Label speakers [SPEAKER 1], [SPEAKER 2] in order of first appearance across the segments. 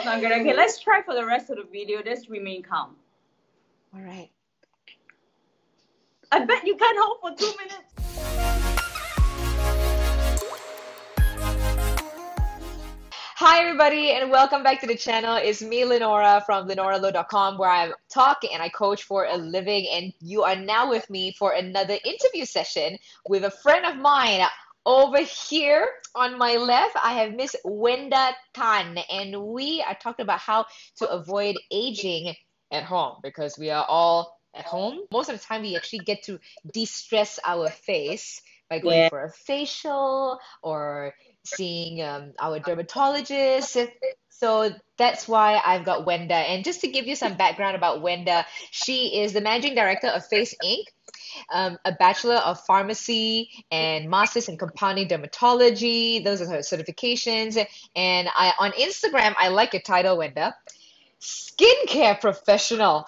[SPEAKER 1] Not good. Okay, let's try for the rest of the video. Just remain calm.
[SPEAKER 2] All right.
[SPEAKER 1] I bet you can't hold for 2 minutes.
[SPEAKER 2] Hi everybody and welcome back to the channel. It's me, Linora from linoralo.com, where I talk and I coach for a living, and you are now with me for another interview session with a friend of mine. Over here on my left, I have Miss Wenda Tan, and we are talking about how to avoid aging at home because we are all at home. Most of the time we actually get to de-stress our face by going for a facial or seeing our dermatologist. So that's why I've got Wenda. And just to give you some background about Wenda, she is the Managing Director of FaceInc, a Bachelor of Pharmacy and Masters in Compounding Dermatology. Those are her certifications. And on Instagram, I like your title, Wenda. Skincare professional.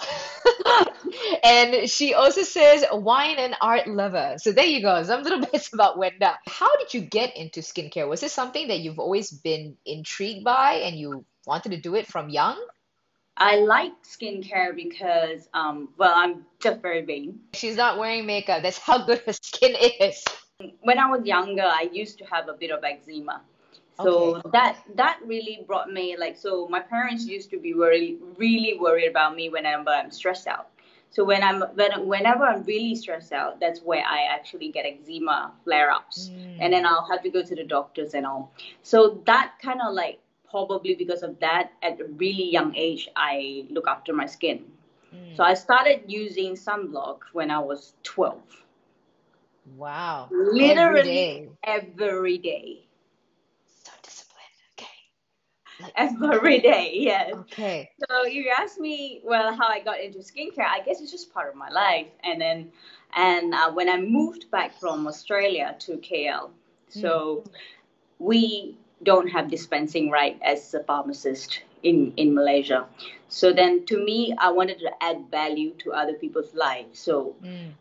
[SPEAKER 2] And she also says wine and art lover. So there you go, some little bits about Wenda. How did you get into skincare? Was this something that you've always been intrigued by and you wanted to do it from young?
[SPEAKER 1] I like skincare because, well, I'm just very vain.
[SPEAKER 2] She's not wearing makeup. That's how good her skin is.
[SPEAKER 1] When I was younger, I used to have a bit of eczema. So that really brought me, so my parents used to be really worried about me whenever I'm stressed out. So whenever I'm really stressed out, that's where I actually get eczema flare-ups. And then I'll have to go to the doctors and all. So that kind of probably because of that, at a really young age, I look after my skin. So I started using sunblock when I was 12.
[SPEAKER 2] Wow.
[SPEAKER 1] Literally every day.
[SPEAKER 2] So disciplined. Okay.
[SPEAKER 1] Every day, yes.
[SPEAKER 2] Okay.
[SPEAKER 1] So you asked me, well, how I got into skincare. I guess it's just part of my life. And when I moved back from Australia to KL, so we don't have dispensing right as a pharmacist in Malaysia. So then to me, I wanted to add value to other people's lives. So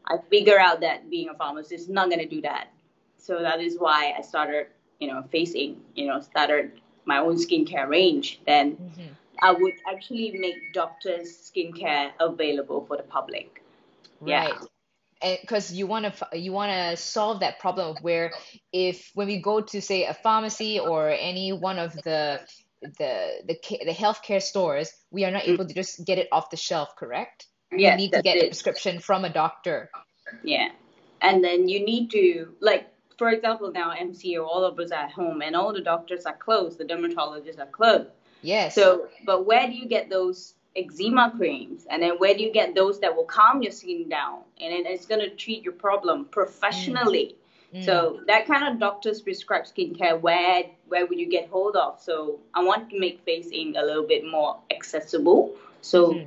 [SPEAKER 1] I figured out that being a pharmacist is not going to do that. So that is why I started, FaceInc, started my own skincare range. Then I would actually make doctors' skincare available for the public.
[SPEAKER 2] Right. Because you want to solve that problem of where when we go to say a pharmacy or any one of the healthcare stores, we are not able to just get it off the shelf, correct?
[SPEAKER 1] Yeah,
[SPEAKER 2] you need to get a prescription from a doctor. Yeah.
[SPEAKER 1] And then you need to, for example, now MCO, all of us are at home and all the doctors are closed, the dermatologists are closed.
[SPEAKER 2] Yes.
[SPEAKER 1] So, but where do you get those eczema creams? And then where do you get those that will calm your skin down? And then it's going to treat your problem professionally. So that kind of doctors prescribe skincare, where would you get hold of? So I want to make FaceInc a little bit more accessible. So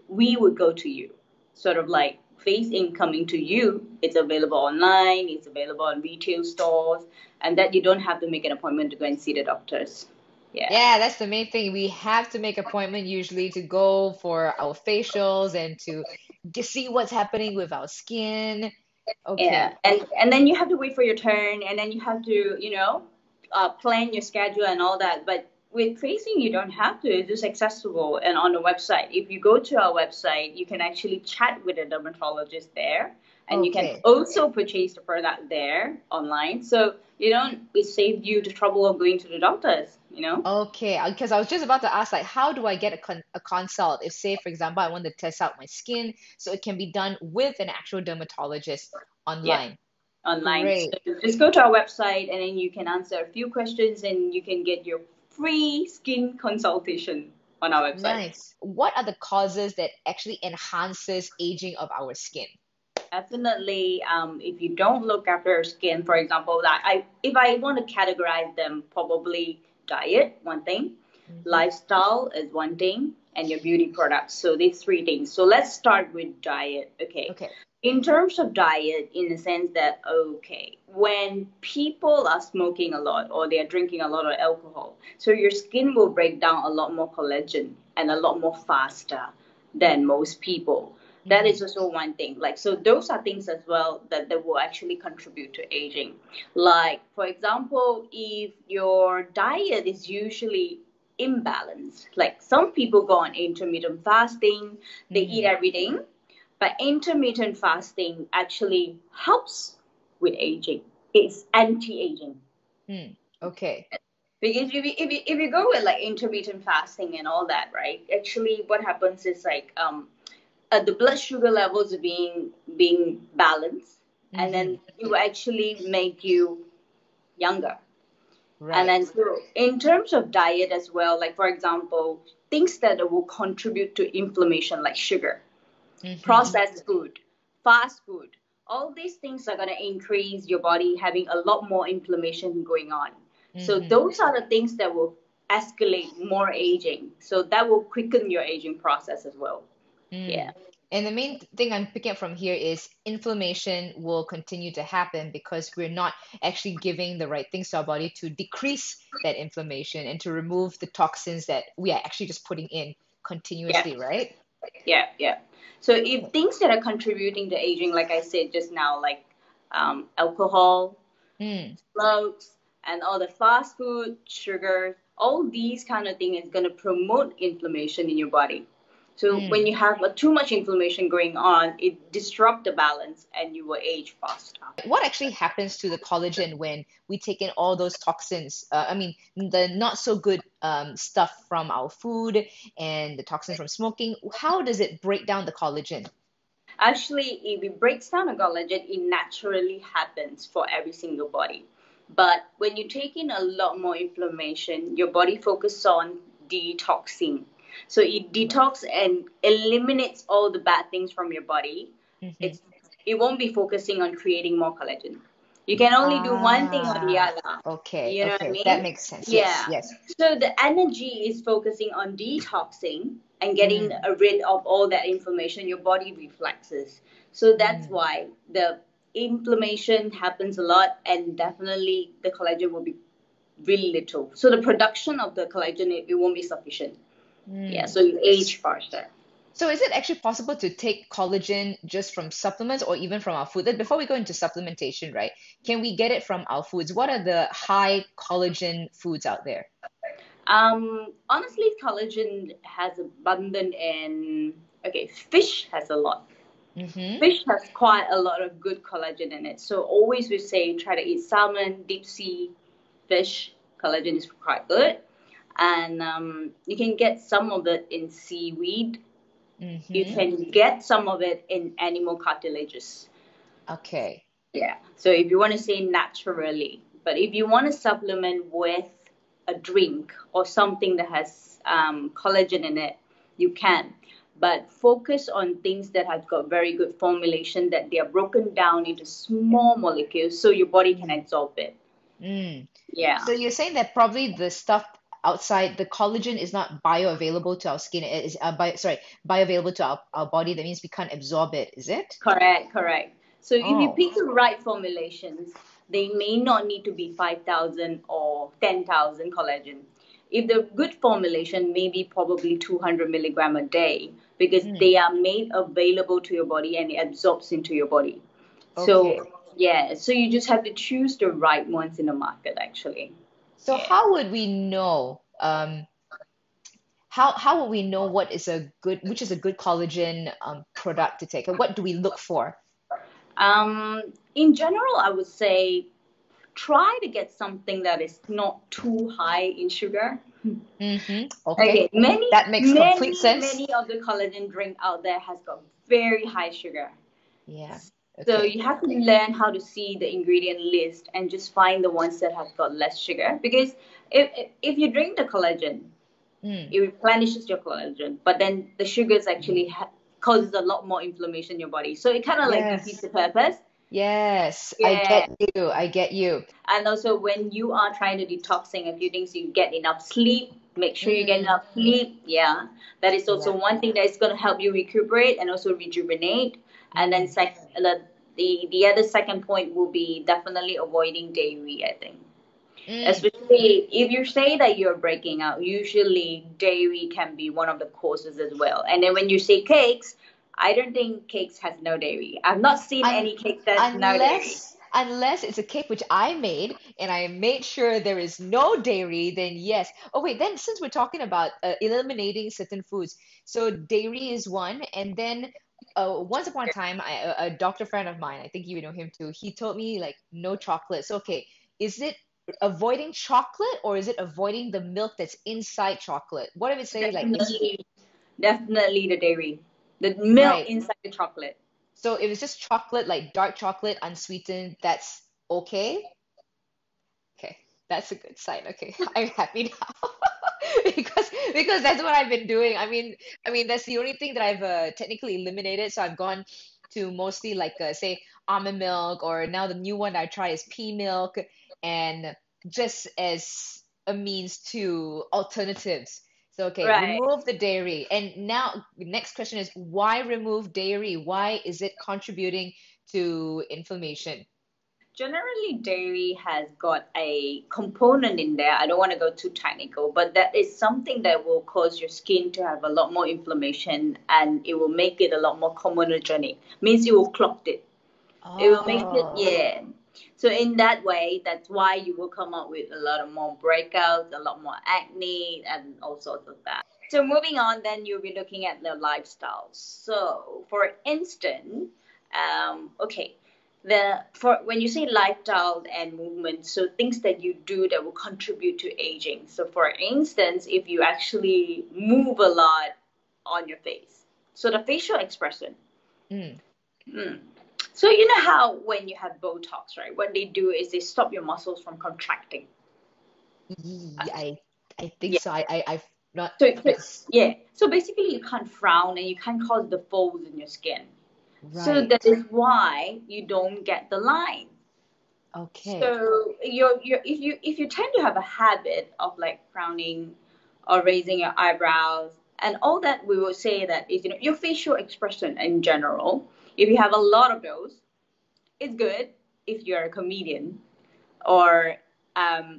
[SPEAKER 1] we would go to you, sort of like FaceInc coming to you. It's available online, it's available on retail stores, and that you don't have to make an appointment to go and see the doctors.
[SPEAKER 2] Yeah, that's the main thing. We have to make an appointment usually to go for our facials and to see what's happening with our skin. Okay.
[SPEAKER 1] Yeah, and then you have to wait for your turn, and then you have to, plan your schedule and all that. But with FaceInc, you don't have to. It's just accessible and on the website. If you go to our website, you can actually chat with a dermatologist there, and you can also purchase the product there online. So it saved you the trouble of going to the doctors.
[SPEAKER 2] Okay, because I was just about to ask, how do I get a consult? If, say, for example, I want to test out my skin, so it can be done with an actual dermatologist online.
[SPEAKER 1] Yeah, online.
[SPEAKER 2] Great.
[SPEAKER 1] So just go to our website, and then you can answer a few questions, and you can get your free skin consultation on our website.
[SPEAKER 2] Nice. What are the causes that actually enhances aging of our skin?
[SPEAKER 1] Definitely, if you don't look after your skin, for example, if I want to categorize them, probably diet, one thing, lifestyle is one thing, and your beauty products. So these three things. So let's start with diet. Okay. In terms of diet, in the sense that, when people are smoking a lot or they're drinking a lot of alcohol, so your skin will break down a lot more collagen and a lot more faster than most people. That is also one thing. Like, so those are things as well that will actually contribute to aging. Like, for example, if your diet is usually imbalanced, like some people go on intermittent fasting, they eat everything, but intermittent fasting actually helps with aging. It's anti-aging.
[SPEAKER 2] Okay.
[SPEAKER 1] Because if you go with like intermittent fasting and all that, right? Actually, what happens is like the blood sugar levels being balanced, and then it will actually make you younger. And
[SPEAKER 2] Right.
[SPEAKER 1] then so in terms of diet as well, like for example, things that will contribute to inflammation, like sugar, processed food, fast food, all these things are going to increase your body having a lot more inflammation going on. So those are the things that will escalate more aging. So that will quicken your aging process as well. Yeah.
[SPEAKER 2] And the main thing I'm picking up from here is inflammation will continue to happen because we're not actually giving the right things to our body to decrease that inflammation and to remove the toxins that we are actually just putting in
[SPEAKER 1] Yeah.
[SPEAKER 2] continuously, right?
[SPEAKER 1] Yeah. So if things that are contributing to aging, like I said just now, like alcohol, smokes, and all the fast food, sugar, all these kind of things is going to promote inflammation in your body. So when you have too much inflammation going on, it disrupts the balance and you will age faster.
[SPEAKER 2] What actually happens to the collagen when we take in all those toxins? I mean, the not so good stuff from our food and the toxins from smoking. How does it break down the collagen?
[SPEAKER 1] Actually, if it breaks down the collagen, it naturally happens for every single body. But when you take in a lot more inflammation, your body focuses on detoxing. So it detox and eliminates all the bad things from your body. It won't be focusing on creating more collagen. You can only do one thing or the
[SPEAKER 2] Ah,
[SPEAKER 1] other.
[SPEAKER 2] okay,
[SPEAKER 1] You know what I
[SPEAKER 2] okay. That
[SPEAKER 1] mean?
[SPEAKER 2] makes sense. Yes,
[SPEAKER 1] Yeah.
[SPEAKER 2] yes.
[SPEAKER 1] So the energy is focusing on detoxing and getting rid of all that inflammation. Your body reflexes. So that's why the inflammation happens a lot, and definitely the collagen will be really little. So the production of the collagen, it won't be sufficient. Yeah, so you age faster.
[SPEAKER 2] So is it actually possible to take collagen just from supplements or even from our food? Then before we go into supplementation, right? Can we get it from our foods? What are the high collagen foods out there?
[SPEAKER 1] Honestly, collagen has abundant in, okay, fish has a lot. Fish has quite a lot of good collagen in it. So always we say try to eat salmon, deep sea fish. Collagen is quite good. And you can get some of it in seaweed. You can get some of it in animal cartilages.
[SPEAKER 2] Okay.
[SPEAKER 1] Yeah. So if you want to say naturally, but if you want to supplement with a drink or something that has collagen in it, you can. But focus on things that have got very good formulation, that they are broken down into small molecules so your body can absorb it. Yeah.
[SPEAKER 2] So you're saying that probably the stuff outside the collagen is not bioavailable to our skin. It is bioavailable to our body. That means we can't absorb it, is it?
[SPEAKER 1] Correct. So if you
[SPEAKER 2] Oh.
[SPEAKER 1] pick the right formulations, they may not need to be 5,000 or 10,000 collagen. If the good formulation, maybe probably 200 milligram a day, because they are made available to your body and it absorbs into your body.
[SPEAKER 2] Okay.
[SPEAKER 1] So yeah, so you just have to choose the right ones in the market, actually.
[SPEAKER 2] So
[SPEAKER 1] Yeah.
[SPEAKER 2] how would we know how will we know which is a good collagen product to take? And what do we look for?
[SPEAKER 1] In general, I would say try to get something that is not too high in sugar.
[SPEAKER 2] Okay.
[SPEAKER 1] Okay,
[SPEAKER 2] That makes complete sense.
[SPEAKER 1] many of the collagen drink out there has got very high sugar.
[SPEAKER 2] Yeah.
[SPEAKER 1] So
[SPEAKER 2] Okay.
[SPEAKER 1] you have to learn how to see the ingredient list and just find the ones that have got less sugar. Because if you drink the collagen, it replenishes your collagen, but then the sugars actually causes a lot more inflammation in your body. So it kind of like defeats
[SPEAKER 2] Yes.
[SPEAKER 1] the purpose.
[SPEAKER 2] Yes. I
[SPEAKER 1] Yeah.
[SPEAKER 2] get you. I get you.
[SPEAKER 1] And also when you are trying to detoxing a few things, you get enough sleep. Make sure you get enough sleep. Yeah. That is also
[SPEAKER 2] Yeah.
[SPEAKER 1] one thing that is going to help you recuperate and also rejuvenate. And then the other second point will be definitely avoiding dairy, I think. Especially if you say that you're breaking out, usually dairy can be one of the causes as well. And then when you say cakes, I don't think cakes has no dairy. I've not seen
[SPEAKER 2] Un
[SPEAKER 1] any cake that's no dairy.
[SPEAKER 2] unless it's a cake which I made and I made sure there is no dairy, then yes. Oh wait, then since we're talking about eliminating certain foods, so dairy is one, and then once upon a time, a doctor friend of mine, I think you know him too, he told me like no chocolate. So okay, is it avoiding chocolate or is it avoiding the milk that's inside chocolate? What if it say like it's
[SPEAKER 1] Definitely, definitely the dairy, the milk
[SPEAKER 2] right?
[SPEAKER 1] inside the chocolate.
[SPEAKER 2] So if it's just chocolate, like dark chocolate, unsweetened, that's okay. Okay, that's a good sign. Okay, I'm happy now because that's what I've been doing. I mean that's the only thing that I've technically eliminated. So I've gone to mostly like say almond milk, or now the new one I try is pea milk, and just as a means to alternatives. So okay,
[SPEAKER 1] Right.
[SPEAKER 2] remove the dairy. And now next question is why remove dairy? Why is it contributing to inflammation?
[SPEAKER 1] Generally, dairy has got a component in there. I don't want to go too technical, but that is something that will cause your skin to have a lot more inflammation, and it will make it a lot more comedogenic. Means it will clog it. It will make it,
[SPEAKER 2] Oh.
[SPEAKER 1] yeah. So in that way, that's why you will come up with a lot of more breakouts, a lot more acne, and all sorts of that. So moving on, then you'll be looking at the lifestyles. So for instance, okay, the for when you say lifestyle and movement, so things that you do that will contribute to aging. So for instance, if you actually move a lot on your face, so the facial expression.
[SPEAKER 2] Mm.
[SPEAKER 1] Mm. So you know how when you have Botox, right? What they do is they stop your muscles from contracting.
[SPEAKER 2] Yeah, I think
[SPEAKER 1] Yeah.
[SPEAKER 2] so. I've not
[SPEAKER 1] So
[SPEAKER 2] this
[SPEAKER 1] yeah. So basically, you can't frown and you can't cause the folds in your skin. So that
[SPEAKER 2] right.
[SPEAKER 1] is why you don't get the line.
[SPEAKER 2] Okay.
[SPEAKER 1] So if you tend to have a habit of like frowning or raising your eyebrows and all that, we will say that is your facial expression in general. If you have a lot of those, it's good if you're a comedian or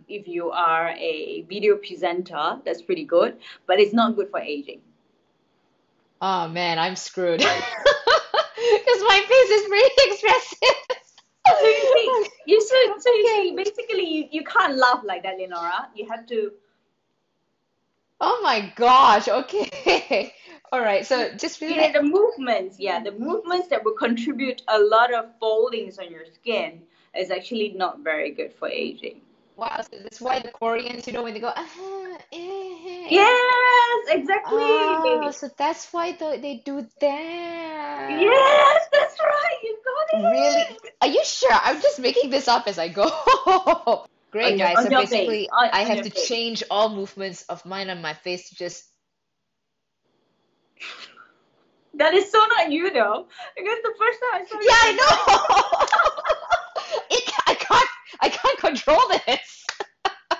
[SPEAKER 1] if you are a video presenter. That's pretty good, but it's not good for aging.
[SPEAKER 2] Oh man, I'm screwed. Because my face is pretty expressive.
[SPEAKER 1] So you see,
[SPEAKER 2] Okay.
[SPEAKER 1] basically you can't laugh like that, Lenora. You have to.
[SPEAKER 2] Oh my gosh. Okay. All right. So just really.
[SPEAKER 1] Yeah, the movements. Yeah, the movements that will contribute a lot of foldings on your skin is actually not very good for aging.
[SPEAKER 2] Wow. So that's why the Koreans, when they go,
[SPEAKER 1] Yes, exactly.
[SPEAKER 2] so that's why they do that.
[SPEAKER 1] Yes, that's right. You
[SPEAKER 2] Really?
[SPEAKER 1] got it.
[SPEAKER 2] Are you sure? I'm just making this up as I go. Great, guys.
[SPEAKER 1] On
[SPEAKER 2] So
[SPEAKER 1] your face.
[SPEAKER 2] basically, I
[SPEAKER 1] On
[SPEAKER 2] have
[SPEAKER 1] your
[SPEAKER 2] to
[SPEAKER 1] face.
[SPEAKER 2] change all movements of mine on my face to just.
[SPEAKER 1] That is so not you though. Because the first time I saw
[SPEAKER 2] Yeah,
[SPEAKER 1] you,
[SPEAKER 2] I
[SPEAKER 1] it was like,
[SPEAKER 2] know. I can't control this.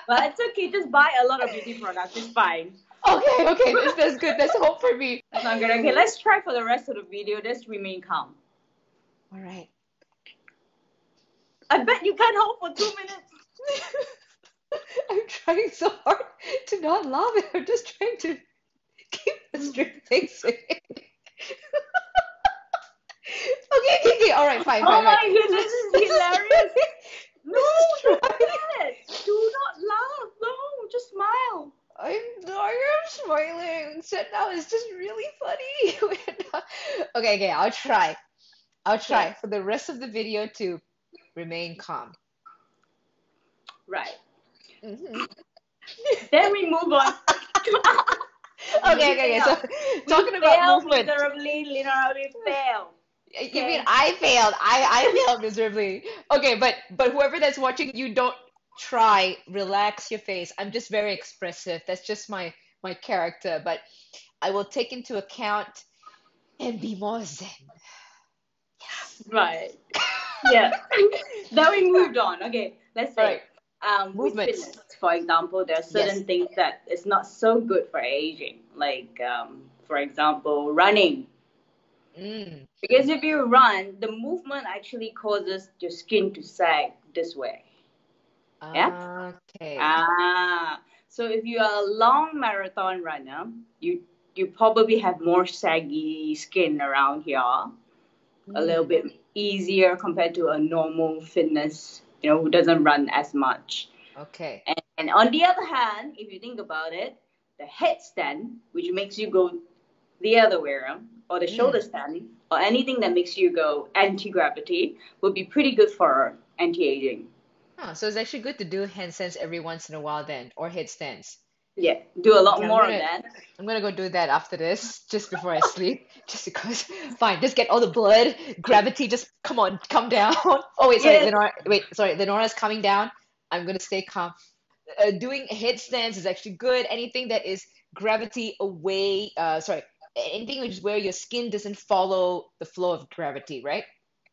[SPEAKER 1] but it's okay. Just buy a lot of beauty products. It's fine.
[SPEAKER 2] Okay, okay. That's good. That's hope for me.
[SPEAKER 1] That's not good. Okay, let's try for the rest of the video. Just remain calm.
[SPEAKER 2] All right.
[SPEAKER 1] I bet you can't hold for 2 minutes.
[SPEAKER 2] I'm trying so hard to not laugh. I'm just trying to keep a straight face. Okay, okay, okay. All right, fine,
[SPEAKER 1] Oh
[SPEAKER 2] fine, fine.
[SPEAKER 1] my goodness,
[SPEAKER 2] Let's,
[SPEAKER 1] this is
[SPEAKER 2] let's
[SPEAKER 1] hilarious. No,
[SPEAKER 2] let's
[SPEAKER 1] don't
[SPEAKER 2] try.
[SPEAKER 1] do that. Do not laugh. No, just smile.
[SPEAKER 2] I'm smiling. So now it's just really funny. Okay, okay, I'll try. I'll try
[SPEAKER 1] Okay,
[SPEAKER 2] for the rest of the video to remain calm.
[SPEAKER 1] right.
[SPEAKER 2] Hmm.
[SPEAKER 1] Then we move on.
[SPEAKER 2] Okay,
[SPEAKER 1] We
[SPEAKER 2] okay, okay. So
[SPEAKER 1] fail. We
[SPEAKER 2] talking about
[SPEAKER 1] fail
[SPEAKER 2] movement.
[SPEAKER 1] miserably, Lina. We fail.
[SPEAKER 2] You mean
[SPEAKER 1] Okay.
[SPEAKER 2] I failed? I failed miserably. Okay, but whoever that's watching, you don't try. Relax your face. I'm just very expressive. That's just my character. But I will take into account and be more zen. Yes.
[SPEAKER 1] Right. Yeah. Then we moved on. Okay. Let's
[SPEAKER 2] All
[SPEAKER 1] say,
[SPEAKER 2] right.
[SPEAKER 1] with
[SPEAKER 2] Movements.
[SPEAKER 1] fitness, for example, there are
[SPEAKER 2] Yes.
[SPEAKER 1] certain things that is not so good for aging, like, for example, running.
[SPEAKER 2] Mm.
[SPEAKER 1] Because if you run, the movement actually causes your skin to sag this way. Yeah.
[SPEAKER 2] Okay.
[SPEAKER 1] Ah. So if you are a long marathon runner, you you probably have more saggy skin around here, a little bit easier compared to a normal fitness, who doesn't run as much.
[SPEAKER 2] Okay.
[SPEAKER 1] And on the other hand, if you think about it, the headstand, which makes you go the other way around, or the shoulder stand, or anything that makes you go anti-gravity, would be pretty good for anti-aging.
[SPEAKER 2] Huh, so it's actually good to do handstands every once in a while then, or headstands.
[SPEAKER 1] Yeah, do a lot
[SPEAKER 2] Okay,
[SPEAKER 1] more of that.
[SPEAKER 2] I'm gonna go do that after this, just before I sleep, just because. Fine, just get all the blood, gravity. Just come on, come down. Oh wait, sorry,
[SPEAKER 1] Yes,
[SPEAKER 2] Lenora. Wait, sorry, Lenora's coming down. I'm gonna stay calm. Doing headstands is actually good. Anything that is gravity away. Sorry, anything which is where your skin doesn't follow the flow of gravity, right?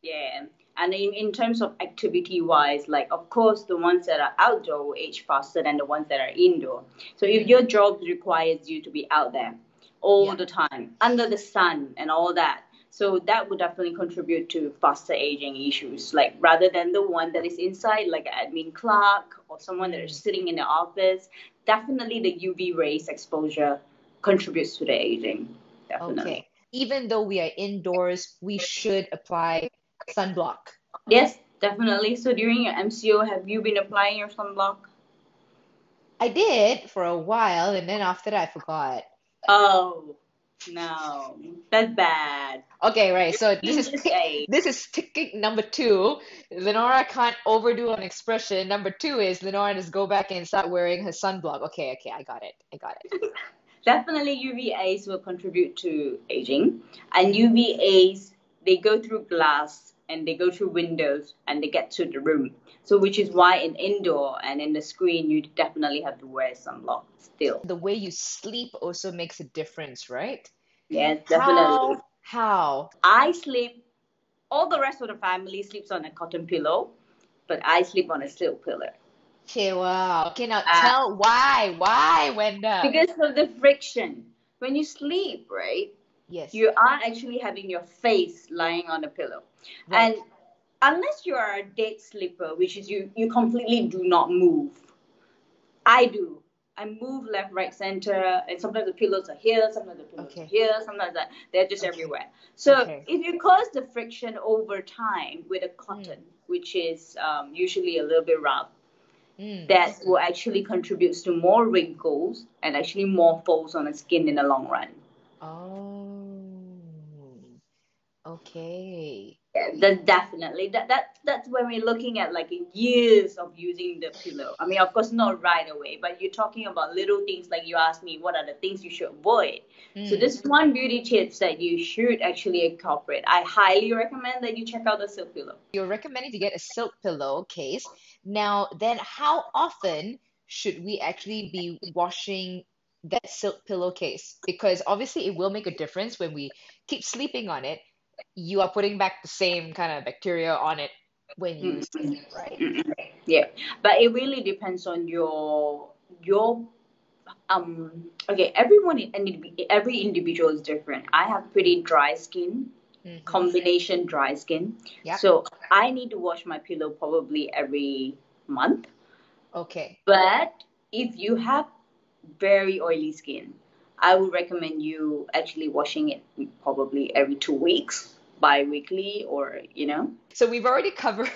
[SPEAKER 1] yeah. And in terms of activity wise, like of course the ones that are outdoor will age faster than the ones that are indoor. So if your job requires you to be out there all
[SPEAKER 2] Yeah.
[SPEAKER 1] the time, under the sun and all that, so that would definitely contribute to faster aging issues. Like rather than the one that is inside, like an admin clerk or someone that is sitting in the office, definitely the UV rays exposure contributes to the aging. Definitely.
[SPEAKER 2] Okay. Even though we are indoors, we should apply sunblock.
[SPEAKER 1] Yes, definitely. So during your MCO, have you been applying your sunblock?
[SPEAKER 2] I did for a while, and then after that, I forgot.
[SPEAKER 1] Oh, no, that's bad.
[SPEAKER 2] Okay, right. So this
[SPEAKER 1] You
[SPEAKER 2] is
[SPEAKER 1] just ate.
[SPEAKER 2] this is tick number two. Lenora can't overdo an expression. Number two is Lenora just go back and start wearing her sunblock. Okay, okay, I got it. I got it.
[SPEAKER 1] Definitely UVAs will contribute to aging. And UVAs, they go through glass and they go through windows and they get to the room. So which is why in indoor and in the screen, you definitely have to wear sunblock still.
[SPEAKER 2] The way you sleep also makes a difference, right?
[SPEAKER 1] Yes, definitely.
[SPEAKER 2] How?
[SPEAKER 1] I sleep, all the rest of the family sleeps on a cotton pillow, but I sleep on a silk pillow.
[SPEAKER 2] Okay, wow. Okay, now
[SPEAKER 1] Uh,
[SPEAKER 2] tell why. Why, Wenda?
[SPEAKER 1] because of the friction. When you sleep, right,
[SPEAKER 2] Yes,
[SPEAKER 1] you are actually having your face lying on the pillow.
[SPEAKER 2] right.
[SPEAKER 1] And unless you are a dead sleeper, which is you completely do not move. I do. I move left, right, center, and sometimes the pillows are here, sometimes the pillows are
[SPEAKER 2] Okay,
[SPEAKER 1] here, sometimes they're just
[SPEAKER 2] okay,
[SPEAKER 1] everywhere. So
[SPEAKER 2] okay.
[SPEAKER 1] if you cause the friction over time with a
[SPEAKER 2] Mm,
[SPEAKER 1] cotton, which is usually a little bit rough,
[SPEAKER 2] mm.
[SPEAKER 1] that will actually contribute to more wrinkles and actually more folds on the skin in the long run.
[SPEAKER 2] Oh, okay.
[SPEAKER 1] Yeah, that definitely that's when we're looking at like years of using the pillow. I mean, of course, not right away, but you're talking about little things like you asked me, what are the things you should avoid? So
[SPEAKER 2] Mm.
[SPEAKER 1] this is one beauty tips that you should actually incorporate. I highly recommend that you check out the silk pillow.
[SPEAKER 2] You're recommending to get a silk pillowcase. Now, then, how often should we actually be washing that silk pillowcase? Because obviously, it will make a difference when we keep sleeping on it. You are putting back the same kind of bacteria on it when you
[SPEAKER 1] Mm-mm.
[SPEAKER 2] sleep, right?
[SPEAKER 1] Mm-mm. Yeah, but it really depends on your okay. Every individual is different. I have pretty dry skin,
[SPEAKER 2] Mm-hmm.
[SPEAKER 1] combination dry skin.
[SPEAKER 2] Yep.
[SPEAKER 1] So I need to wash my pillow probably every month.
[SPEAKER 2] Okay.
[SPEAKER 1] But if you have very oily skin, I would recommend you actually washing it probably every 2 weeks, bi-weekly, or.
[SPEAKER 2] So we've already covered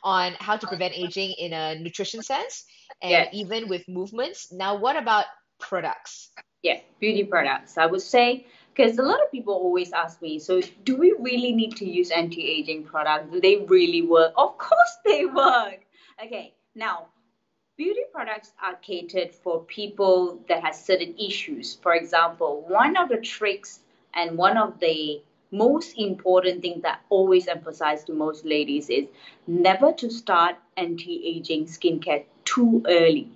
[SPEAKER 2] on how to prevent aging in a nutrition sense and
[SPEAKER 1] Yes.
[SPEAKER 2] even with movements. Now, what about products?
[SPEAKER 1] Yeah, beauty products. I would say because a lot of people always ask me, so do we really need to use anti-aging products? Do they really work? Of course they work. Okay, now beauty products are catered for people that have certain issues. For example, one of the tricks and one of the most important things that I always emphasize to most ladies is never to start anti-aging skincare too early.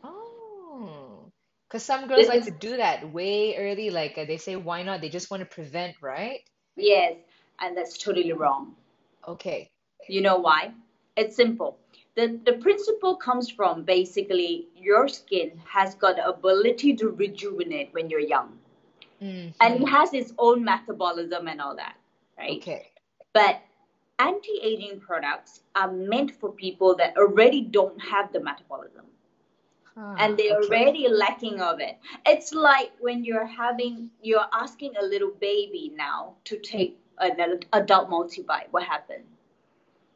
[SPEAKER 2] Oh, because some girls
[SPEAKER 1] This
[SPEAKER 2] like to
[SPEAKER 1] is
[SPEAKER 2] do that way early. Like they say, why not? They just want to prevent, right?
[SPEAKER 1] yes, and that's totally wrong.
[SPEAKER 2] Okay.
[SPEAKER 1] You know why? It's simple. The principle comes from basically your skin has got the ability to rejuvenate when you're young. And it
[SPEAKER 2] Mm-hmm.
[SPEAKER 1] has its own metabolism and all that, right?
[SPEAKER 2] Okay.
[SPEAKER 1] But anti-aging products are meant for people that already don't have the metabolism. and they're
[SPEAKER 2] Okay.
[SPEAKER 1] already lacking of it. It's like when you're asking a little baby now to take an adult multivite. What happened?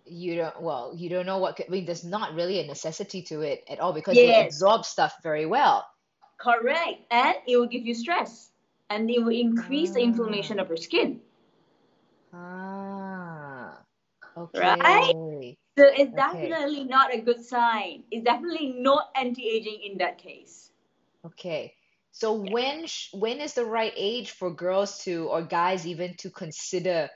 [SPEAKER 2] You don't know I mean, there's not really a necessity to it at all because they
[SPEAKER 1] Yes,
[SPEAKER 2] absorb stuff very well.
[SPEAKER 1] correct. And it will give you stress, and it will increase the inflammation
[SPEAKER 2] Ah,
[SPEAKER 1] of your skin,
[SPEAKER 2] ah,
[SPEAKER 1] right?
[SPEAKER 2] okay,
[SPEAKER 1] So it's
[SPEAKER 2] okay,
[SPEAKER 1] definitely not a good sign. It's definitely not anti-aging in that case.
[SPEAKER 2] okay. So when is the right age for girls to, or guys even, to consider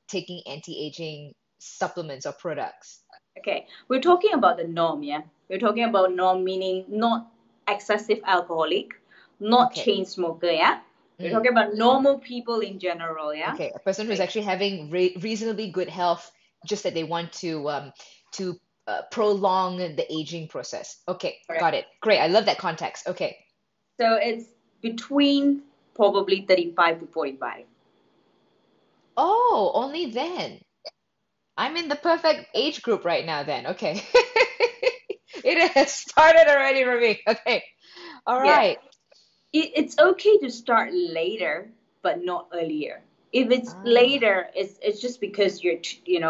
[SPEAKER 2] taking anti-aging supplements or products?
[SPEAKER 1] Okay, we're talking about the norm, yeah? We're talking about norm meaning not excessive alcoholic, not
[SPEAKER 2] Okay.
[SPEAKER 1] chain smoker, yeah? We're
[SPEAKER 2] Mm,
[SPEAKER 1] talking about normal people in general, yeah?
[SPEAKER 2] okay. A person who's
[SPEAKER 1] Right.
[SPEAKER 2] actually having reasonably good health, just that they want to prolong the aging process. Okay,
[SPEAKER 1] Correct.
[SPEAKER 2] got it. Great. I love that context. Okay.
[SPEAKER 1] So it's between probably 35 to 45.
[SPEAKER 2] Oh, only then. I'm in the perfect age group right now then. Okay. It has started already for me. Okay. All
[SPEAKER 1] Yeah.
[SPEAKER 2] right.
[SPEAKER 1] It's okay to start later, but not earlier. If it's
[SPEAKER 2] Ah.
[SPEAKER 1] later, it's just because you're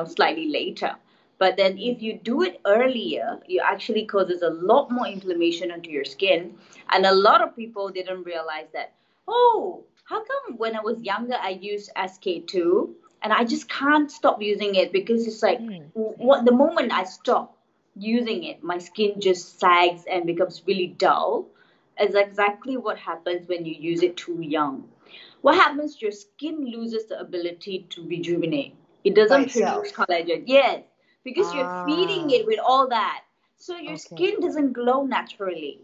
[SPEAKER 1] slightly later. But then if you do it earlier, you actually causes a lot more inflammation onto your skin, and a lot of people didn't realize that. Oh, how come when I was younger I used SK2 and I just can't stop using it because it's like
[SPEAKER 2] Mm.
[SPEAKER 1] what the moment I stop using it, my skin just sags and becomes really dull is exactly what happens when you use it too young. What happens? Your skin loses the ability to rejuvenate. It
[SPEAKER 2] By
[SPEAKER 1] doesn't produce
[SPEAKER 2] itself.
[SPEAKER 1] collagen. Yes, because you're feeding
[SPEAKER 2] Ah.
[SPEAKER 1] it with all that. So your
[SPEAKER 2] Okay.
[SPEAKER 1] skin doesn't glow naturally.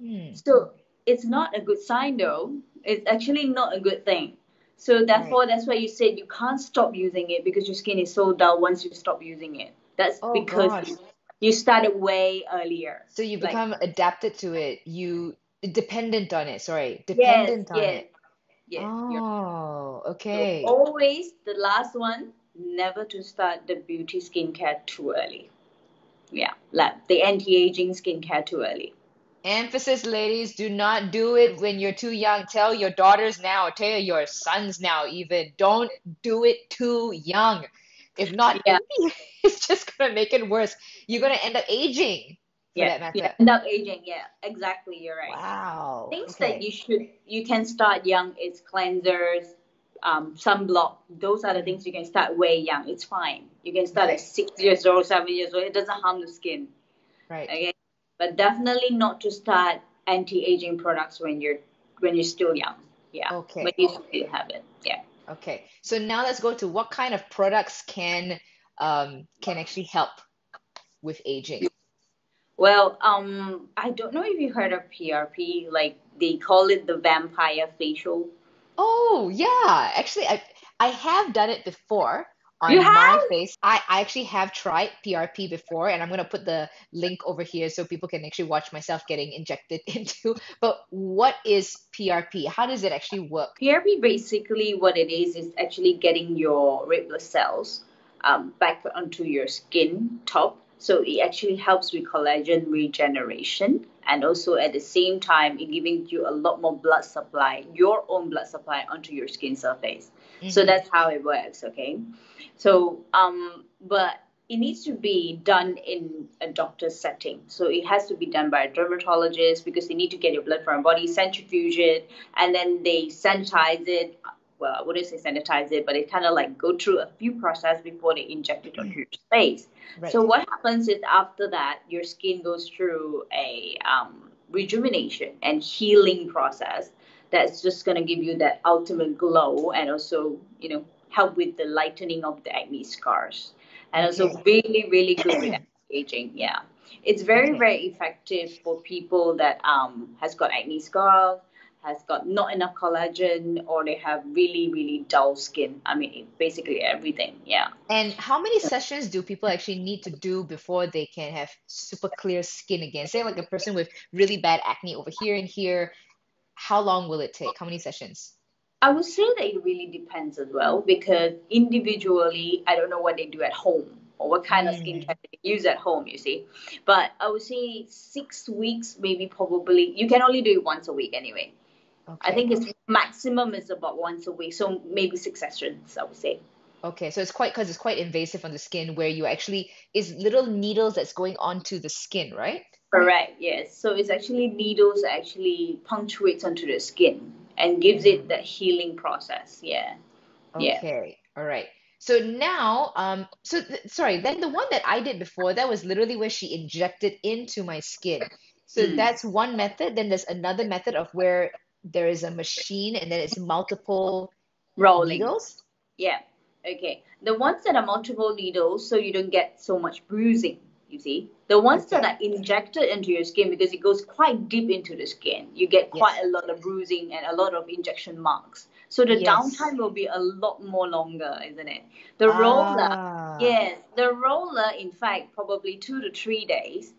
[SPEAKER 2] Hmm.
[SPEAKER 1] So it's not a good sign though. It's actually not a good thing. So
[SPEAKER 2] Right.
[SPEAKER 1] therefore, that's why you said you can't stop using it because your skin is so dull once you stop using it. That's
[SPEAKER 2] Oh
[SPEAKER 1] because
[SPEAKER 2] gosh.
[SPEAKER 1] you started way earlier.
[SPEAKER 2] So you
[SPEAKER 1] Like,
[SPEAKER 2] become adapted to it. You dependent on it. Sorry,
[SPEAKER 1] yes,
[SPEAKER 2] dependent on
[SPEAKER 1] yes,
[SPEAKER 2] it.
[SPEAKER 1] yes, you're
[SPEAKER 2] Oh,
[SPEAKER 1] so
[SPEAKER 2] okay.
[SPEAKER 1] always the last one, never to start the beauty skincare too early. Yeah, like the anti-aging skincare too early.
[SPEAKER 2] Emphasis, ladies, do not do it when you're too young. Tell your daughters now, tell your sons now, even. Don't do it too young. If not,
[SPEAKER 1] Yeah,
[SPEAKER 2] it's just gonna make it worse. You're gonna end up aging, for
[SPEAKER 1] yeah,
[SPEAKER 2] that
[SPEAKER 1] yeah.
[SPEAKER 2] matter.
[SPEAKER 1] End up aging. Yeah, exactly. You're right.
[SPEAKER 2] Wow.
[SPEAKER 1] Things that
[SPEAKER 2] Okay.
[SPEAKER 1] you can start young is cleansers, sunblock. Those are the
[SPEAKER 2] Mm,
[SPEAKER 1] things you can start way young. It's fine. You can start at
[SPEAKER 2] okay.
[SPEAKER 1] 6 years old, 7 years old. It doesn't harm the skin.
[SPEAKER 2] Right.
[SPEAKER 1] Okay, but definitely not to start anti-aging products when you're still young. Yeah, when
[SPEAKER 2] Okay.
[SPEAKER 1] you still have it. Yeah.
[SPEAKER 2] Okay. So now let's go to what kind of products can actually help with aging.
[SPEAKER 1] Well, I don't know if you heard of PRP. Like they call it the vampire facial.
[SPEAKER 2] Oh, yeah. Actually, I have done it before
[SPEAKER 1] You
[SPEAKER 2] on my
[SPEAKER 1] have?
[SPEAKER 2] face. I actually have tried PRP before, and I'm gonna put the link over here so people can actually watch myself getting injected into. But what is PRP? How does it actually work?
[SPEAKER 1] PRP basically what it is actually getting your red blood cells back onto your skin top. So it actually helps with collagen regeneration and also at the same time it giving you a lot more blood supply, your own blood supply onto your skin surface. So
[SPEAKER 2] Mm-hmm.
[SPEAKER 1] that's how it works, okay? So but it needs to be done in a doctor's setting. So it has to be done by a dermatologist because they need to get your blood from your body, centrifuge it, and then they sanitize it. Well, I wouldn't say sanitize it, but they kind of like go through a few process before they inject it onto your face. So
[SPEAKER 2] Right.
[SPEAKER 1] what happens is after that, your skin goes through a rejuvenation and healing process that's just going to give you that ultimate glow and also, help with the lightening of the acne scars. And also
[SPEAKER 2] Okay.
[SPEAKER 1] really, really good with anti-aging. Yeah. It's very,
[SPEAKER 2] Okay.
[SPEAKER 1] very effective for people that has got acne scars, has got not enough collagen, or they have really, really dull skin. I mean, basically everything. Yeah.
[SPEAKER 2] And how many sessions do people actually need to do before they can have super clear skin again? Say like a person with really bad acne over here and here, how long will it take? How many sessions?
[SPEAKER 1] I would say that it really depends as well because individually, I don't know what they do at home. or what kind of
[SPEAKER 2] Mm.
[SPEAKER 1] skincare they use at home, you see. But I would say 6 weeks, maybe probably, you can only do it once a week anyway. I
[SPEAKER 2] Okay.
[SPEAKER 1] think its maximum is about once a week, so maybe 6 sessions, I would say.
[SPEAKER 2] Okay. So it's quite because it's quite invasive on the skin where you actually is little needles that's going onto the skin, right?
[SPEAKER 1] Correct, yes. So it's actually needles actually punctuates onto the skin and gives it
[SPEAKER 2] Mm.
[SPEAKER 1] that healing process. Yeah, yeah.
[SPEAKER 2] Okay. All right. So now, sorry, then the one that I did before, that was literally where she injected into my skin. So
[SPEAKER 1] Mm.
[SPEAKER 2] that's one method. Then there's another method of where there is a machine and then it's multiple
[SPEAKER 1] Rolling.
[SPEAKER 2] needles.
[SPEAKER 1] Yeah. Okay. The ones that are multiple needles, so you don't get so much bruising, you see. The ones that
[SPEAKER 2] Okay.
[SPEAKER 1] are injected into your skin, because it goes quite deep into the skin, you get quite
[SPEAKER 2] Yes.
[SPEAKER 1] a lot of bruising and a lot of injection marks. So the
[SPEAKER 2] Yes.
[SPEAKER 1] downtime will be a lot more longer, isn't it? The roller,
[SPEAKER 2] Ah.
[SPEAKER 1] yes, the roller, in fact, probably 2 to 3 days.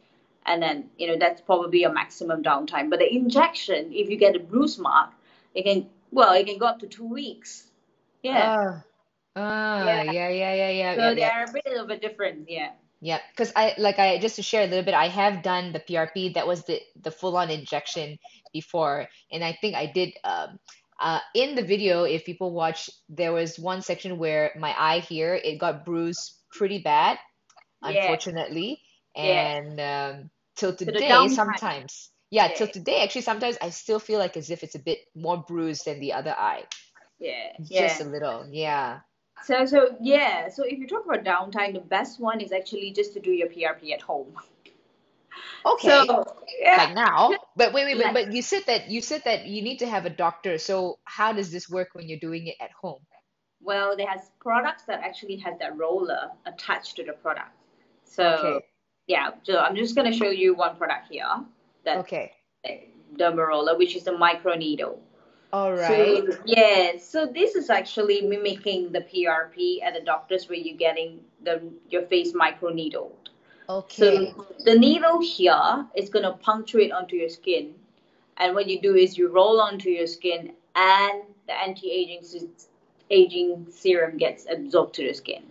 [SPEAKER 1] And then, that's probably a maximum downtime. But the injection, if you get a bruise mark, it can go up to 2 weeks. Yeah.
[SPEAKER 2] Ah.
[SPEAKER 1] Yeah.
[SPEAKER 2] Yeah, yeah, yeah, yeah, yeah,
[SPEAKER 1] So they
[SPEAKER 2] yeah.
[SPEAKER 1] are a bit of a difference. Yeah.
[SPEAKER 2] Yeah, because I just to share a little bit, I have done the PRP. That was the full-on injection before, and I think I did in the video, if people watch, there was one section where my eye here, it got bruised pretty bad,
[SPEAKER 1] Yeah.
[SPEAKER 2] unfortunately.
[SPEAKER 1] Yeah.
[SPEAKER 2] And till
[SPEAKER 1] So the
[SPEAKER 2] today,
[SPEAKER 1] downtime.
[SPEAKER 2] sometimes, yeah, till
[SPEAKER 1] Yeah.
[SPEAKER 2] today, actually, sometimes I still feel like as if it's a bit more bruised than the other eye.
[SPEAKER 1] Yeah.
[SPEAKER 2] Just
[SPEAKER 1] Yeah.
[SPEAKER 2] a little, yeah.
[SPEAKER 1] So yeah. So if you talk about downtime, the best one is actually just to do your PRP at home. So
[SPEAKER 2] Okay.
[SPEAKER 1] yeah.
[SPEAKER 2] Like now. But wait,
[SPEAKER 1] Like,
[SPEAKER 2] but you said that you need to have a doctor. So how does this work when you're doing it at home?
[SPEAKER 1] well, they has products that actually has that roller attached to the product. So
[SPEAKER 2] Okay.
[SPEAKER 1] yeah. So I'm just gonna show you one product here. That
[SPEAKER 2] Okay.
[SPEAKER 1] derma roller, which is the micro needle.
[SPEAKER 2] All
[SPEAKER 1] So
[SPEAKER 2] right.
[SPEAKER 1] yeah, so this is actually mimicking the PRP at the doctors where you're getting your face micro needled. So
[SPEAKER 2] Okay.
[SPEAKER 1] the needle here is gonna punctuate onto your skin, and what you do is you roll onto your skin, and the anti-aging serum gets absorbed to the skin.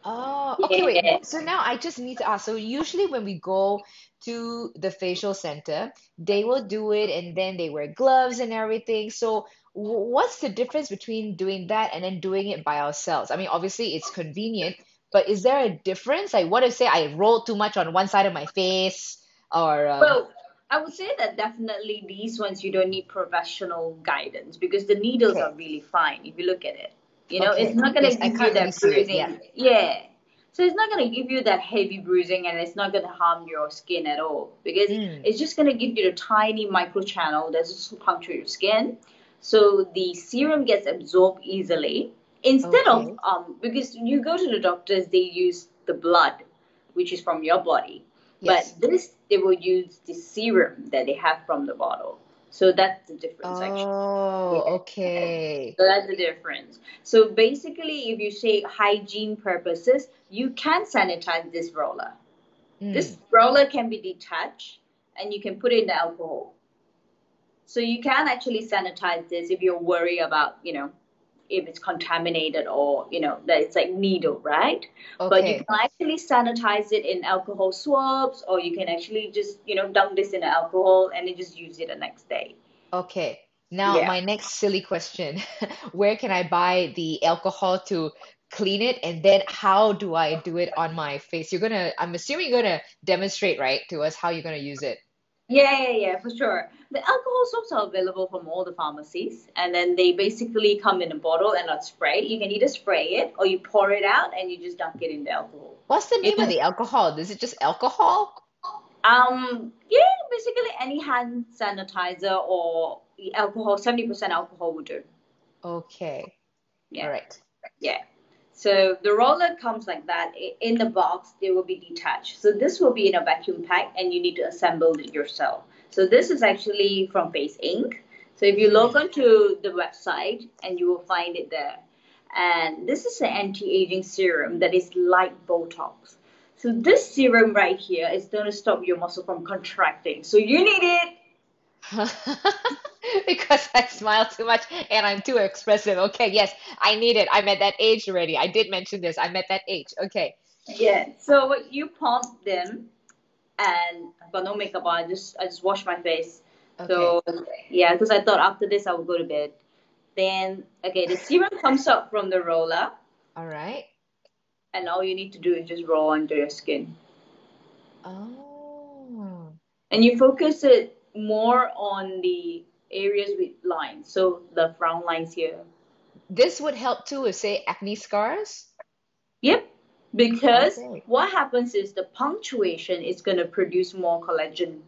[SPEAKER 2] Oh, okay, wait.
[SPEAKER 1] Yeah.
[SPEAKER 2] So now I just need to ask. So usually when we go to the facial center, they will do it and then they wear gloves and everything. So what's the difference between doing that and then doing it by ourselves? I mean, obviously it's convenient, but is there a difference? Like, what if say I roll too much on one side of my face or
[SPEAKER 1] Well, I would say that definitely these ones you don't need professional guidance because the needles are
[SPEAKER 2] okay,
[SPEAKER 1] really fine if you look at it. It's
[SPEAKER 2] okay.
[SPEAKER 1] not going
[SPEAKER 2] Yes,
[SPEAKER 1] to
[SPEAKER 2] I
[SPEAKER 1] give you
[SPEAKER 2] can't really
[SPEAKER 1] that
[SPEAKER 2] see it. Yeah.
[SPEAKER 1] bruising. Yeah. So it's not going to give you that heavy bruising and it's not going to harm your skin at all because
[SPEAKER 2] Mm.
[SPEAKER 1] it's just going to give you the tiny micro channel that's just puncture your skin. So the serum gets absorbed easily instead of,
[SPEAKER 2] Okay.
[SPEAKER 1] because you go to the doctors, they use the blood, which is from your body. But
[SPEAKER 2] Yes.
[SPEAKER 1] this, they will use the serum that they have from the bottle. So that's the difference, actually. Yeah.
[SPEAKER 2] Oh, okay.
[SPEAKER 1] So that's the difference. So basically, if you say hygiene purposes, you can sanitize this roller. This
[SPEAKER 2] Mm.
[SPEAKER 1] roller can be detached and you can put it in the alcohol. So you can actually sanitize this if you're worried about, if it's contaminated or, that it's like needle, right? But you can
[SPEAKER 2] Okay.
[SPEAKER 1] actually sanitize it in alcohol swabs or you can actually just, dunk this in alcohol and then just use it the next day.
[SPEAKER 2] Okay. Now,
[SPEAKER 1] Yeah.
[SPEAKER 2] my next silly question. Where can I buy the alcohol to clean it? And then how do I do it on my face? I'm assuming you're gonna demonstrate, right, to us how you're gonna use it.
[SPEAKER 1] Yeah, yeah, yeah, for sure. The alcohol swabs are available from all the pharmacies, and then they basically come in a bottle and not spray. You can either spray it or you pour it out and you just dunk it in the alcohol.
[SPEAKER 2] What's the
[SPEAKER 1] You
[SPEAKER 2] name of
[SPEAKER 1] know,
[SPEAKER 2] the alcohol? Is it just alcohol?
[SPEAKER 1] yeah, basically any hand sanitizer or alcohol, 70% alcohol would do.
[SPEAKER 2] Okay. All
[SPEAKER 1] Yeah,
[SPEAKER 2] right.
[SPEAKER 1] yeah. So the roller comes like that. In the box, they will be detached. So this will be in a vacuum pack, and you need to assemble it yourself. So this is actually from FaceInc. So if you log
[SPEAKER 2] Mm.
[SPEAKER 1] onto the website, and you will find it there. And this is an anti-aging serum that is like Botox. So this serum right here is going to stop your muscle from contracting. So you need it.
[SPEAKER 2] Because I smile too much and I'm too expressive. Okay, yes, I need it. I'm at that age already. I did mention this. I'm at that age. Okay.
[SPEAKER 1] Yeah. So you pump them, and I've got no makeup on. I just wash my face.
[SPEAKER 2] Okay.
[SPEAKER 1] So yeah, because I thought after this I would go to bed. Then okay, the serum comes up from the roller,
[SPEAKER 2] All right.
[SPEAKER 1] and all you need to do is just roll onto your skin,
[SPEAKER 2] Oh.
[SPEAKER 1] and you focus it more on the areas with lines. So the frown lines here.
[SPEAKER 2] This would help too with, say, acne scars.
[SPEAKER 1] Yep. Because
[SPEAKER 2] Okay.
[SPEAKER 1] what happens is the punctuation is going to produce more collagen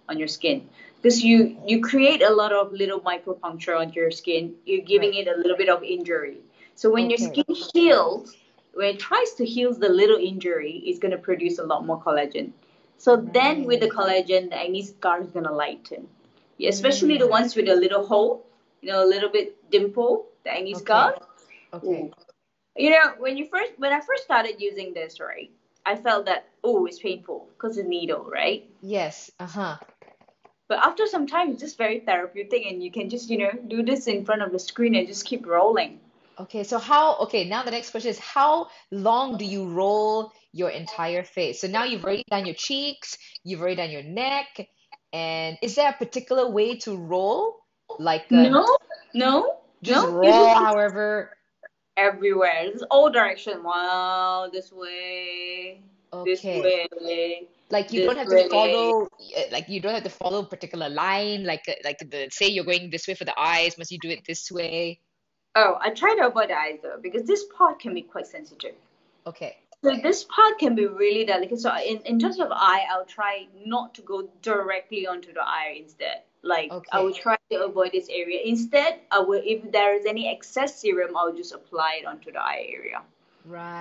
[SPEAKER 1] on your skin. Because you create a lot of little micro puncture on your skin, you're giving
[SPEAKER 2] Right.
[SPEAKER 1] it a little bit of injury. So when your
[SPEAKER 2] Okay.
[SPEAKER 1] skin heals, when it tries to heal the little injury, it's going to produce a lot more collagen. So then with the
[SPEAKER 2] Right.
[SPEAKER 1] collagen, the acne scar is going to lighten. Yeah, especially the
[SPEAKER 2] Mm.
[SPEAKER 1] ones with a little hole, a little bit dimple, the acne
[SPEAKER 2] Okay.
[SPEAKER 1] scar.
[SPEAKER 2] Okay.
[SPEAKER 1] Ooh, when I first started using this, right, I felt that it's painful because it's needle, right?
[SPEAKER 2] Yes. Uh-huh.
[SPEAKER 1] But after some time, it's just very therapeutic, and you can just do this in front of the screen and just keep rolling.
[SPEAKER 2] Okay, okay, now the next question is how long do you roll your entire face? So now you've already done your cheeks, you've already done your neck, and is there a particular way to roll? Like
[SPEAKER 1] No, no,
[SPEAKER 2] just
[SPEAKER 1] no. You
[SPEAKER 2] roll
[SPEAKER 1] just
[SPEAKER 2] however.
[SPEAKER 1] everywhere. It's all direction. Wow, this
[SPEAKER 2] Okay.
[SPEAKER 1] way,
[SPEAKER 2] Like you
[SPEAKER 1] this
[SPEAKER 2] don't have to
[SPEAKER 1] way.
[SPEAKER 2] follow like you don't have to follow a particular line like the say you're going this way for the eyes, must you do it this way?
[SPEAKER 1] Oh, I try to avoid the eyes though because this part can be quite sensitive.
[SPEAKER 2] Okay.
[SPEAKER 1] So this part can be really delicate. So in terms of eye, I'll try not to go directly onto the eye instead. Like I will
[SPEAKER 2] Okay.
[SPEAKER 1] try to avoid this area. Instead, I will if there is any excess serum, I'll just apply it onto the eye area.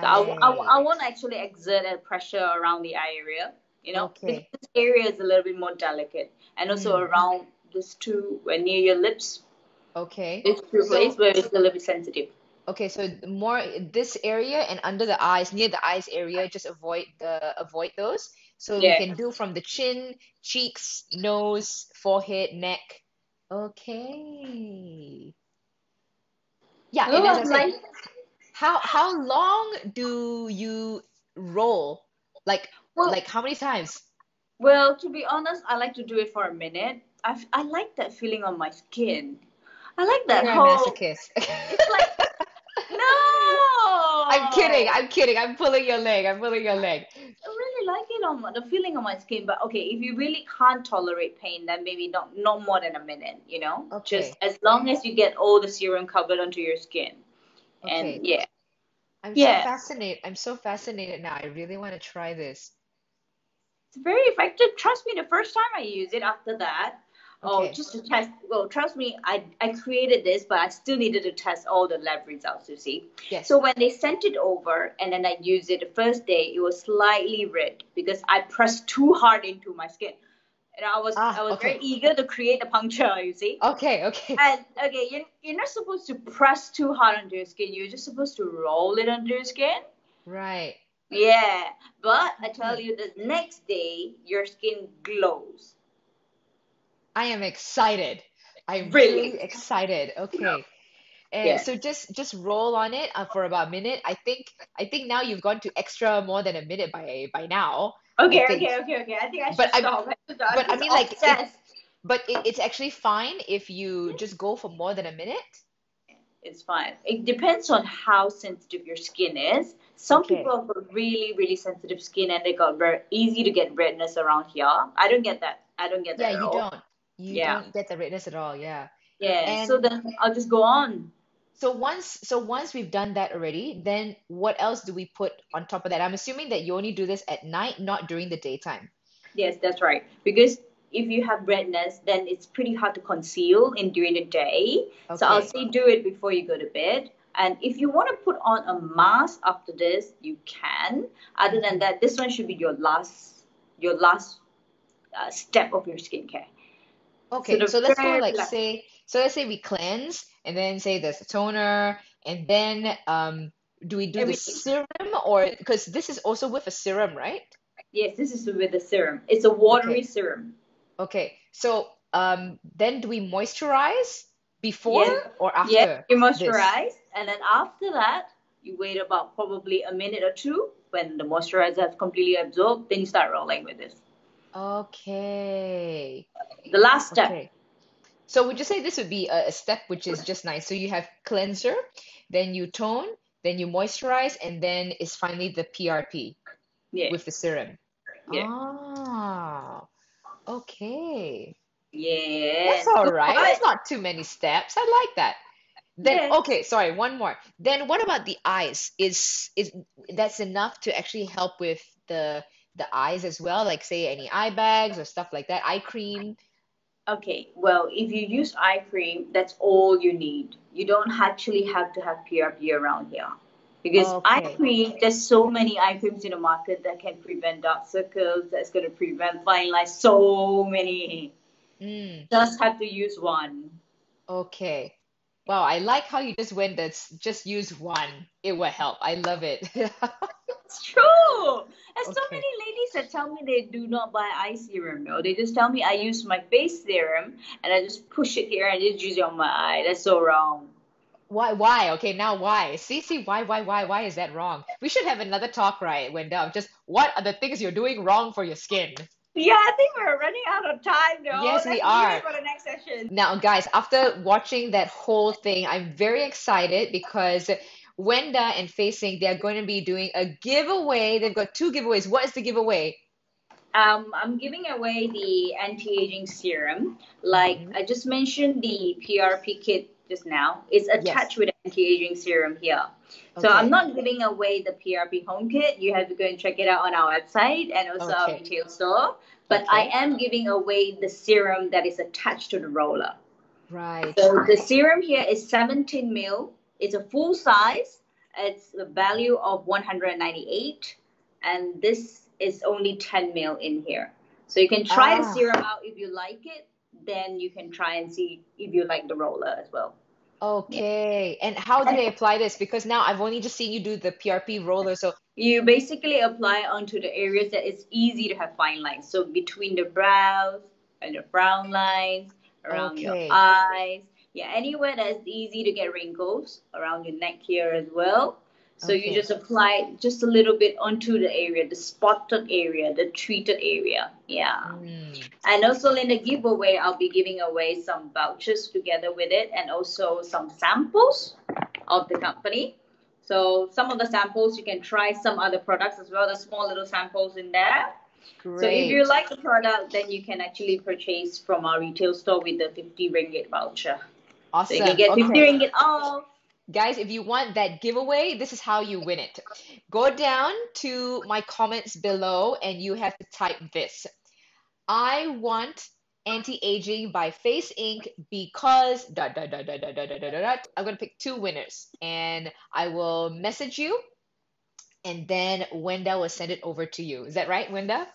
[SPEAKER 1] So I
[SPEAKER 2] Right.
[SPEAKER 1] won't actually exert a pressure around the eye area, because
[SPEAKER 2] Okay.
[SPEAKER 1] this area is a little bit more delicate, and also
[SPEAKER 2] Mm.
[SPEAKER 1] around this two, where near your lips,
[SPEAKER 2] Okay.
[SPEAKER 1] this two place
[SPEAKER 2] So
[SPEAKER 1] where it's a little bit sensitive.
[SPEAKER 2] okay, so more this area and under the eyes, near the eyes area, just avoid those. So we
[SPEAKER 1] Yeah.
[SPEAKER 2] can do from the chin, cheeks, nose, forehead, neck. Okay. Yeah, and
[SPEAKER 1] Oh,
[SPEAKER 2] as I
[SPEAKER 1] I'm
[SPEAKER 2] said,
[SPEAKER 1] like,
[SPEAKER 2] how long do you roll? Like
[SPEAKER 1] well,
[SPEAKER 2] like how many times?
[SPEAKER 1] Well, to be honest, I like to do it for a minute. I like that feeling on my skin. I like
[SPEAKER 2] Oh,
[SPEAKER 1] that
[SPEAKER 2] you're a
[SPEAKER 1] whole.
[SPEAKER 2] masochist.
[SPEAKER 1] It's like
[SPEAKER 2] I'm kidding.
[SPEAKER 1] no.
[SPEAKER 2] I'm kidding. I'm pulling your leg. I'm pulling your leg.
[SPEAKER 1] I really like it on the feeling on my skin. But okay, if you really can't tolerate pain, then maybe not more than a minute. Just
[SPEAKER 2] Okay.
[SPEAKER 1] as long as you get all the serum covered onto your skin.
[SPEAKER 2] Okay.
[SPEAKER 1] And yeah,
[SPEAKER 2] I'm so
[SPEAKER 1] yeah,
[SPEAKER 2] fascinated. I'm so fascinated now. I really want to try this.
[SPEAKER 1] it's very effective. Trust me, the first time I used it after that, oh,
[SPEAKER 2] Okay.
[SPEAKER 1] just to test. Well, trust me, I created this, but I still needed to test all the lab results, you see.
[SPEAKER 2] Yes.
[SPEAKER 1] So when they sent it over and then I used it the first day, it was slightly red because I pressed too hard into my skin. And I
[SPEAKER 2] Ah,
[SPEAKER 1] was very
[SPEAKER 2] okay.
[SPEAKER 1] eager to create a puncture, you see.
[SPEAKER 2] Okay, okay.
[SPEAKER 1] And okay, you're not supposed to press too hard onto your skin. You're just supposed to roll it onto your skin.
[SPEAKER 2] Right.
[SPEAKER 1] Yeah, but I tell
[SPEAKER 2] Okay.
[SPEAKER 1] you, the next day your skin glows.
[SPEAKER 2] I am excited. I'm truly
[SPEAKER 1] Really?
[SPEAKER 2] excited. Okay. And
[SPEAKER 1] Yeah.
[SPEAKER 2] so just roll on it for about a minute. I think now you've gone to extra more than a minute by now. I
[SPEAKER 1] Okay,
[SPEAKER 2] think.
[SPEAKER 1] okay, okay, okay. I think I
[SPEAKER 2] But
[SPEAKER 1] should
[SPEAKER 2] I
[SPEAKER 1] stop. I'm
[SPEAKER 2] but I
[SPEAKER 1] just
[SPEAKER 2] mean like
[SPEAKER 1] obsessed.
[SPEAKER 2] it's actually fine if you just go for more than a minute.
[SPEAKER 1] It's fine. It depends on how sensitive your skin is. Some people
[SPEAKER 2] Okay.
[SPEAKER 1] have got really, really sensitive skin and they got very easy to get redness around here. I don't get that. I don't get
[SPEAKER 2] Yeah,
[SPEAKER 1] that at
[SPEAKER 2] you
[SPEAKER 1] all.
[SPEAKER 2] don't. You
[SPEAKER 1] Yeah.
[SPEAKER 2] don't get the redness at all. Yeah.
[SPEAKER 1] Yeah. So
[SPEAKER 2] And
[SPEAKER 1] then I'll just go on.
[SPEAKER 2] so once we've done that already, then what else do we put on top of that? I'm assuming that you only do this at night, not during the daytime.
[SPEAKER 1] Yes, that's right. Because if you have redness, then it's pretty hard to conceal in during the day. So I'll
[SPEAKER 2] Okay.
[SPEAKER 1] say do it before you go to bed. And if you want to put on a mask after this, you can. Other than
[SPEAKER 2] Hmm.
[SPEAKER 1] that, this one should be your last step of your skincare. So
[SPEAKER 2] Okay,
[SPEAKER 1] the
[SPEAKER 2] so let's go
[SPEAKER 1] very
[SPEAKER 2] like
[SPEAKER 1] last.
[SPEAKER 2] let's say we cleanse and then say there's a toner and then do we do the
[SPEAKER 1] Everything.
[SPEAKER 2] serum or because this is also with a serum, right?
[SPEAKER 1] Yes, this is with the serum. It's a watery
[SPEAKER 2] Okay.
[SPEAKER 1] serum.
[SPEAKER 2] Okay. So then do we moisturize before
[SPEAKER 1] Yes,
[SPEAKER 2] or
[SPEAKER 1] yes,
[SPEAKER 2] after
[SPEAKER 1] you
[SPEAKER 2] this?
[SPEAKER 1] moisturize, and then after that, you wait about probably a minute or two. when the moisturizer has completely absorbed, then you start rolling with this.
[SPEAKER 2] Okay.
[SPEAKER 1] The last step.
[SPEAKER 2] Okay. So would you say this would be a step which is just nice? So you have cleanser, then you tone, then you moisturize, and then is finally the PRP
[SPEAKER 1] Yeah.
[SPEAKER 2] with the serum.
[SPEAKER 1] Yeah.
[SPEAKER 2] Ah, okay. That's
[SPEAKER 1] Yes.
[SPEAKER 2] all
[SPEAKER 1] Good
[SPEAKER 2] right.
[SPEAKER 1] point.
[SPEAKER 2] That's not too many steps. I like that. Then
[SPEAKER 1] Yes.
[SPEAKER 2] okay, sorry, one more. Then what about the eyes? Is that's enough to actually help with the eyes as well? Like say any eye bags or stuff like that, eye cream.
[SPEAKER 1] Okay, well, if you use eye cream, that's all you need. You don't actually have to have PRP around here. Because eye
[SPEAKER 2] Okay.
[SPEAKER 1] cream, there's so many eye creams in the market that can prevent dark circles, that's going to prevent fine lines, so many.
[SPEAKER 2] Mm,
[SPEAKER 1] Just have to use one.
[SPEAKER 2] okay. Wow, I like how you just went that's just use one. It will help. I love it.
[SPEAKER 1] It's true. There's so
[SPEAKER 2] Okay.
[SPEAKER 1] many ladies that tell me they do not buy eye serum. No, they just tell me I use my face serum and I just push it here and just use it on my eye. That's so wrong.
[SPEAKER 2] Why? Okay, now why? See, why is that wrong? We should have another talk, right, Wenda, of just what are the things you're doing wrong for your skin?
[SPEAKER 1] Yeah, I think we're running out of time though.
[SPEAKER 2] Yes, we
[SPEAKER 1] Let's leave it
[SPEAKER 2] are.
[SPEAKER 1] for the next session.
[SPEAKER 2] Now, guys, after watching that whole thing, I'm very excited because Wenda and FaceInc, they're going to be doing a giveaway. They've got two giveaways. What is the giveaway?
[SPEAKER 1] I'm giving away the anti-aging serum. Like
[SPEAKER 2] Hmm.
[SPEAKER 1] I just mentioned, the PRP kit just now is
[SPEAKER 2] Yes.
[SPEAKER 1] attached with anti-aging serum here. So I'm
[SPEAKER 2] Okay.
[SPEAKER 1] not giving away the PRP home kit. You have to go and check it out on our website and also our
[SPEAKER 2] Okay.
[SPEAKER 1] retail store. But I
[SPEAKER 2] Okay.
[SPEAKER 1] am giving away the serum that is attached to the roller.
[SPEAKER 2] Right.
[SPEAKER 1] So the serum here is 17 mil. It's a full size. It's a value of 198, and this is only 10 mil in here. So you can try the
[SPEAKER 2] Ah,
[SPEAKER 1] serum out if you like it. Then you can try and see if you like the roller as well. Yeah.
[SPEAKER 2] okay. And how do
[SPEAKER 1] And
[SPEAKER 2] they apply this? Because now I've only just seen you do the PRP roller. So,
[SPEAKER 1] you basically apply onto the areas that it's easy to have fine lines. So between the brows and the frown lines, around your
[SPEAKER 2] okay.
[SPEAKER 1] eyes, yeah, anywhere that's easy to get wrinkles, around your neck here as well. So you
[SPEAKER 2] Okay.
[SPEAKER 1] just apply just a little bit onto the area, the spotted area, the treated area. Yeah.
[SPEAKER 2] Mm.
[SPEAKER 1] And also in the giveaway, I'll be giving away some vouchers together with it and also some samples of the company. So some of the samples you can try some other products as well. There's small little samples in there. So if you
[SPEAKER 2] Great.
[SPEAKER 1] like the product, then you can actually purchase from our retail store with the 50 ringgit voucher. So you can
[SPEAKER 2] Awesome.
[SPEAKER 1] get 50
[SPEAKER 2] Okay.
[SPEAKER 1] ringgit off.
[SPEAKER 2] Guys, if you want that giveaway, this is how you win it. Go down to my comments below and you have to type this. I want anti-aging by FaceInc because dot dot dot dot dot dot dot dot dot. I'm gonna pick two winners and I will message you and then Wenda will send it over to you. Is that right, Wenda?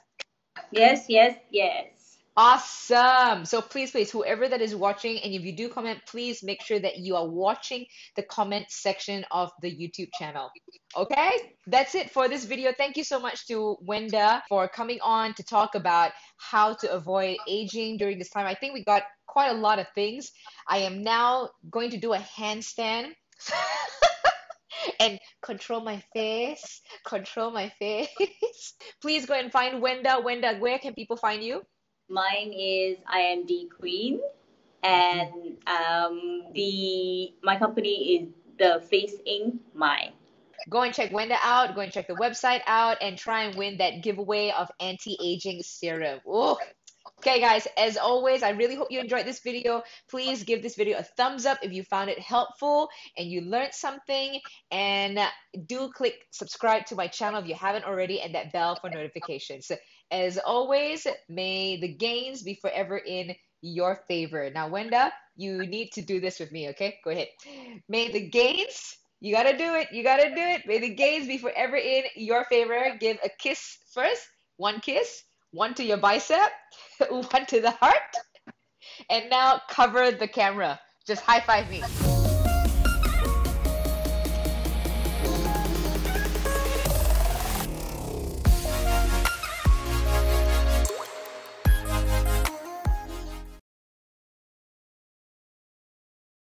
[SPEAKER 1] Yes, yes, yes.
[SPEAKER 2] Awesome. So please, whoever that is watching, and if you do comment, please make sure that you are watching the comment section of the YouTube channel. Okay, that's it for this video. Thank you so much to Wenda for coming on to talk about how to avoid aging during this time. I think we got quite a lot of things. I am now going to do a handstand and control my face, control my face. Please go and find Wenda. Wenda, where can people find you?
[SPEAKER 1] Mine is IMD Queen,
[SPEAKER 2] Mhm.
[SPEAKER 1] and the my company is the Face Inc. Mine.
[SPEAKER 2] Go and check Wenda out, go and check the website out, and try and win that giveaway of anti-aging serum. Ooh. Okay, guys, as always, I really hope you enjoyed this video. Please give this video a thumbs up if you found it helpful and you learned something. And do click subscribe to my channel if you haven't already and that bell for notifications. As always, may the gains be forever in your favor. Now, Wenda, you need to do this with me, okay? Go ahead. May the gains, you gotta do it, you gotta do it. May the gains be forever in your favor. Give a kiss first, one kiss, one to your bicep, one to the heart, and now cover the camera. Just high five me.